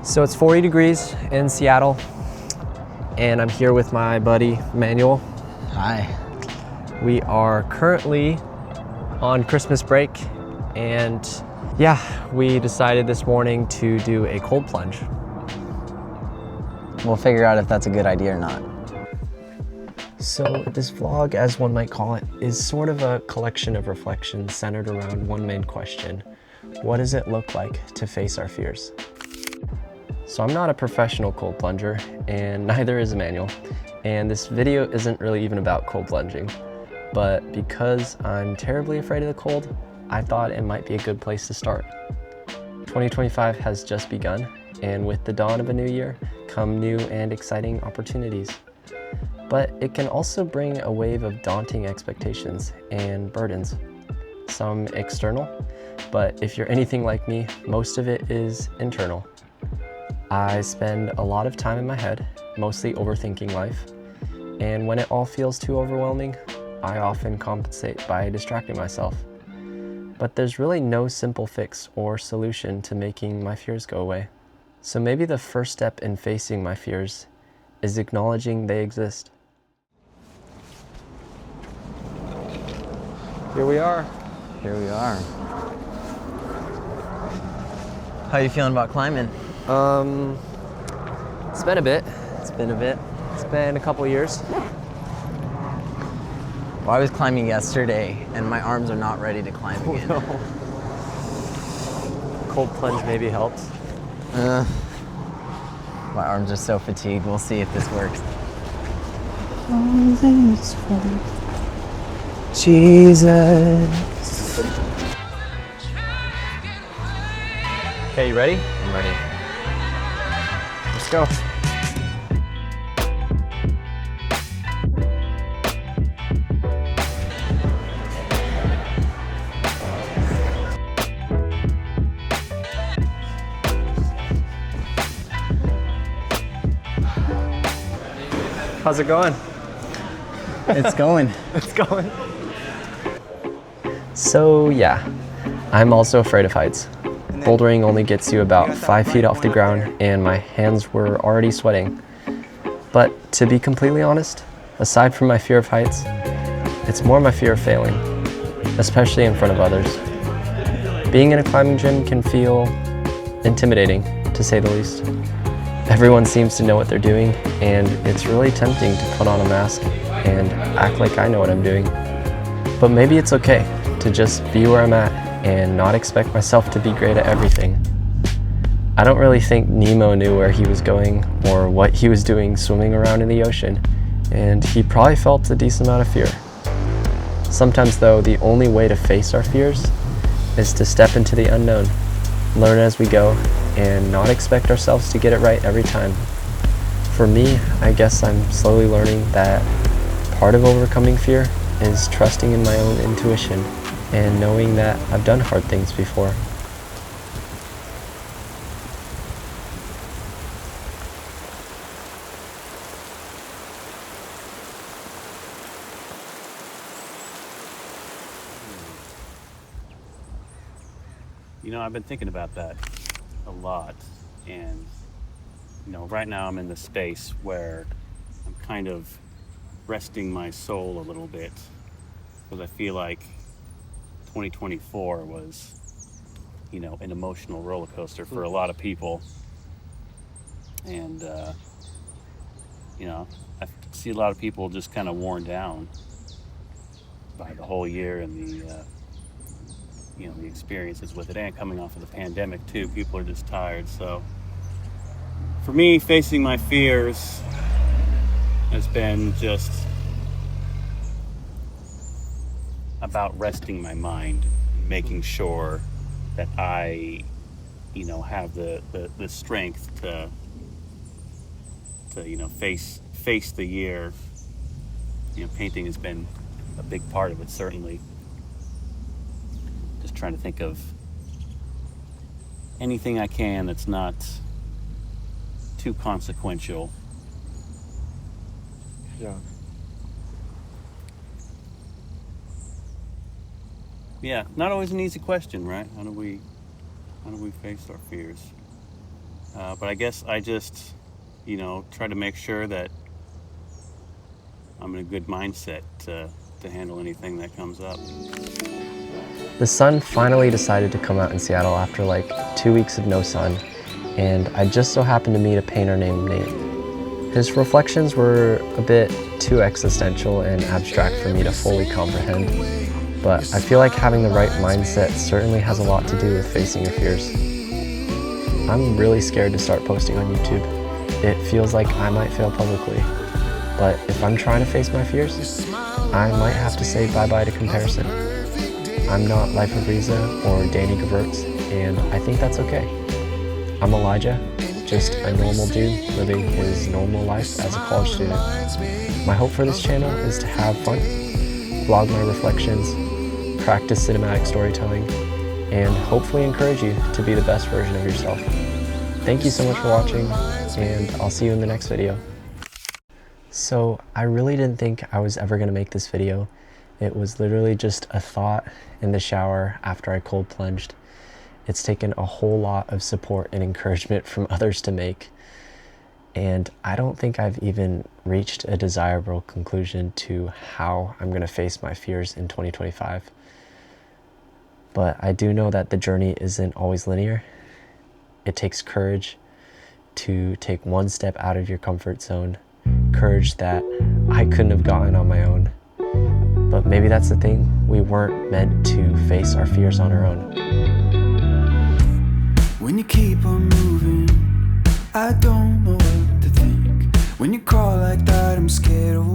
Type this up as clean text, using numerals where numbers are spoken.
So it's 40 degrees in Seattle, and I'm here with my buddy, Manuel. Hi. We are currently on Christmas break, and yeah, we decided this morning to do a cold plunge. We'll figure out if that's a good idea or not. So this vlog, as one might call it, is sort of a collection of reflections centered around one main question. What does it look like to face our fears? So I'm not a professional cold plunger, and neither is Emmanuel. And this video isn't really even about cold plunging. But because I'm terribly afraid of the cold, I thought it might be a good place to start. 2025 has just begun, and with the dawn of a new year come new and exciting opportunities. But it can also bring a wave of daunting expectations and burdens. Some external, but if you're anything like me, most of it is internal. I spend a lot of time in my head, mostly overthinking life, and when it all feels too overwhelming, I often compensate by distracting myself. But there's really no simple fix or solution to making my fears go away. So maybe the first step in facing my fears is acknowledging they exist. Here we are. Here we are. How you feeling about climbing? It's been a bit. It's been a bit. It's been a couple years. Well, I was climbing yesterday, and my arms are not ready to climb again. Oh, no. Cold plunge maybe helped. My arms are so fatigued. We'll see if this works. Jesus. Okay, you ready? I'm ready. Let's go. How's it going? It's going. It's going. So yeah, I'm also afraid of heights. Bouldering only gets you about 5 feet off the ground, and my hands were already sweating. But to be completely honest, aside from my fear of heights, it's more my fear of failing, especially in front of others. Being in a climbing gym can feel intimidating, to say the least. Everyone seems to know what they're doing, and it's really tempting to put on a mask and act like I know what I'm doing. But maybe it's okay to just be where I'm at and not expect myself to be great at everything. I don't really think Nemo knew where he was going or what he was doing swimming around in the ocean, and he probably felt a decent amount of fear. Sometimes though, the only way to face our fears is to step into the unknown, learn as we go, and not expect ourselves to get it right every time. For me, I guess I'm slowly learning that part of overcoming fear is trusting in my own intuition and knowing that I've done hard things before. You know, I've been thinking about that a lot, and you know, right now I'm in the space where I'm kind of resting my soul a little bit, because I feel like 2024 was, you know, an emotional roller coaster for a lot of people, and you know, I see a lot of people just kind of worn down by the whole year and the you know, the experiences with it, and coming off of the pandemic too. People are just tired. So for me, facing my fears has been just about resting my mind, making sure that I, you know, have the strength to you know, face the year. You know, painting has been a big part of it, certainly. Just trying to think of anything I can that's not too consequential. Yeah. Yeah, not always an easy question, right? How do we face our fears? But I guess I just, try to make sure that I'm in a good mindset to handle anything that comes up. The sun finally decided to come out in Seattle after like 2 weeks of no sun, and I just so happened to meet a painter named Nate. His reflections were a bit too existential and abstract for me to fully comprehend, but I feel like having the right mindset certainly has a lot to do with facing your fears. I'm really scared to start posting on YouTube. It feels like I might fail publicly, but if I'm trying to face my fears, I might have to say bye-bye to comparison. I'm not Life of Riza or Danny Gewurz, and I think that's okay. I'm Elijah, just a normal dude living his normal life as a college student. My hope for this channel is to have fun, vlog my reflections, practice cinematic storytelling, and hopefully encourage you to be the best version of yourself. Thank you so much for watching, and I'll see you in the next video. So I really didn't think I was ever going to make this video. It was literally just a thought in the shower after I cold plunged. It's taken a whole lot of support and encouragement from others to make. And I don't think I've even reached a desirable conclusion to how I'm going to face my fears in 2025. But I do know that the journey isn't always linear. It takes courage to take one step out of your comfort zone. Courage that I couldn't have gotten on my own. But maybe that's the thing, we weren't meant to face our fears on our own. When you keep on moving, I don't know what to think. When you crawl like that, I'm scared of